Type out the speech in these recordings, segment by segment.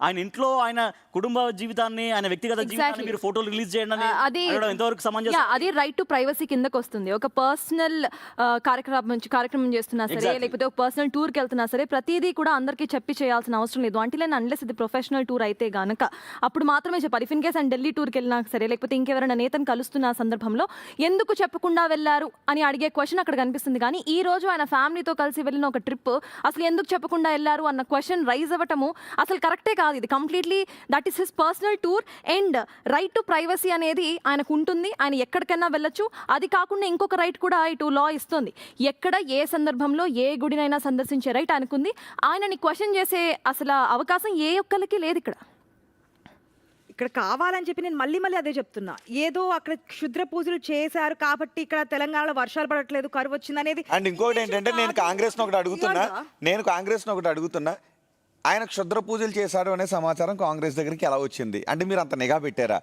ఆయన ఇంట్లో ఆయన కుటుంబ జీవితాన్ని, ఆయన వ్యక్తిగత జీవితాన్ని మీరు ఫోటోలు రిలీజ్ చేయండి అని ఎంతవరకు సమంజసం? అది రైట్ టు ప్రైవసీ కిందకి వస్తుంది. ఒక పర్సనల్ కార్యక్రమం చేస్తున్నా సరే, లేకపోతే ఒక పర్సనల్ టూర్కి వెళ్తున్నా సరే, ప్రతిదీ కూడా అందరికీ చెప్పి చేయాల్సిన అవసరం లేదు. అంటే అన్లెస్ ఇది ప్రొఫెషనల్ టూర్ అయితే గనక అప్పుడు మాత్రమే చెప్పాలి. ఇఫ్ ఇన్ కేస్ ఆయన ఢిల్లీ టూర్కి వెళ్ళినా సరే, లేకపోతే ఇంకెవరైనా నేతను కలుస్తున్న సందర్భంలో ఎందుకు చెప్పకుండా వెళ్ళారు అని అడిగే క్వశ్చన్ అక్కడ కనిపిస్తుంది. కానీ ఈ రోజు ఆయన ఫ్యామిలీతో కలిసి వెళ్ళిన ఒక ట్రిప్ అసలు ఎందుకు చెప్పకుండా వెళ్ళారు అన్న క్వశ్చన్ రైజ్ అవ్వటము అసలు కరెక్టే కాదు. ఇది completely that is his personal tour and right to privacy అనేది ఆయనకు ఉంటుంది. ఆయన ఎక్కడికైనా వెళ్ళొచ్చు. అది కాకుండా ఇంకొక రైట్ కూడా ఇటు లా ఇస్తుంది. ఎక్కడ ఏ సందర్భంలో ఏ గుడినైనా సందర్శించే రైట్ ఆయనకుంది. ఆయనని క్వశ్చన్ చేసే అసలు అవకాశం ఏ ఒక్కరికి లేదు ఇక్కడ కావాలని చెప్పి నేను మళ్ళీ అదే చెప్తున్నా. ఏదో అక్కడ క్షుద్ర పూజలు చేశారు కాబట్టి ఇక్కడ తెలంగాణలో వర్షాలు పడట్లేదు, కరువు వచ్చింది అనేది. అండ్ ఇంకోటి ఏంటంటే నేను కాంగ్రెస్ ఒకటి అడుగుతున్నా, ఆయన క్షుద్ర పూజలు చేశాడు అనే సమాచారం కాంగ్రెస్ దగ్గరికి ఎలా వచ్చింది? అంటే మీరు అంత నిఘా పెట్టారా?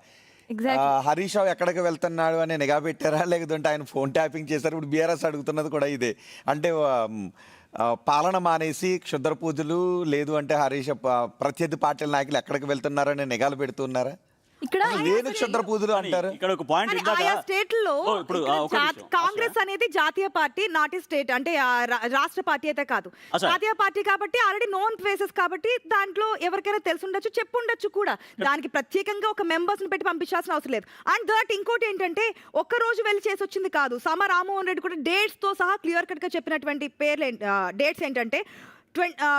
హరీష్ రావు ఎక్కడికి వెళ్తున్నాడు అనే నిఘా పెట్టారా, లేదంటే ఆయన ఫోన్ ట్యాపింగ్ చేశారు? ఇప్పుడు బీఆర్ఎస్ అడుగుతున్నది కూడా ఇదే. అంటే పాలన మానేసి క్షుద్ర పూజలు లేదు అంటే హరీష్ ప్రత్యర్థి పార్టీల నాయకులు ఎక్కడికి వెళ్తున్నారో అనే నిఘాలు పెడుతున్నారా? ఇక్కడ లేని క్షుద్ర పూజలు అంటారు. ఇక్కడ ఒక పాయింట్ స్టేట్లో కాంగ్రెస్ అనేది జాతీయ పార్టీ, నాట్ ఏ స్టేట్, అంటే రాష్ట్ర పార్టీ అయితే కాదు, జాతీయ పార్టీ కాబట్టి ఆల్రెడీ నోన్ ప్లేసెస్ కాబట్టి దాంట్లో ఎవరికైనా తెలిసి ఉండొచ్చు, చెప్పుండొచ్చు కూడా. దానికి ప్రత్యేకంగా ఒక మెంబర్స్ ని పెట్టి పంపించాల్సిన అవసరం లేదు. అండ్ దట్ ఇంకోటి ఏంటంటే ఒక్క రోజు వెళ్ళి చేసి వచ్చింది కాదు. సమ రామ్మోహన్ రెడ్డి కూడా డేట్స్ తో సహా క్లియర్ కట్ గా చెప్పినటువంటి పేర్లు డేట్స్ ఏంటంటే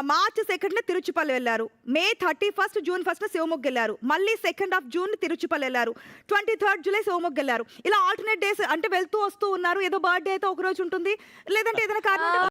మార్చ్ 2 తిరుచిపల్లి వెళ్ళారు, మే 31 జూన్ 1 శివమొగ్గ వెళ్ళారు, మళ్ళీ 2 జూన్ తిరుచిపల్లి వెళ్ళారు, 23 జూలై శివమొగ్గ వెళ్ళారు. ఇలా ఆల్టర్నేట్ డేస్ అంటే వెళ్తూ వస్తూ ఉన్నారు. ఏదో బర్త్డే అయితే ఒక రోజు ఉంటుంది, లేదంటే ఏదైనా కారణం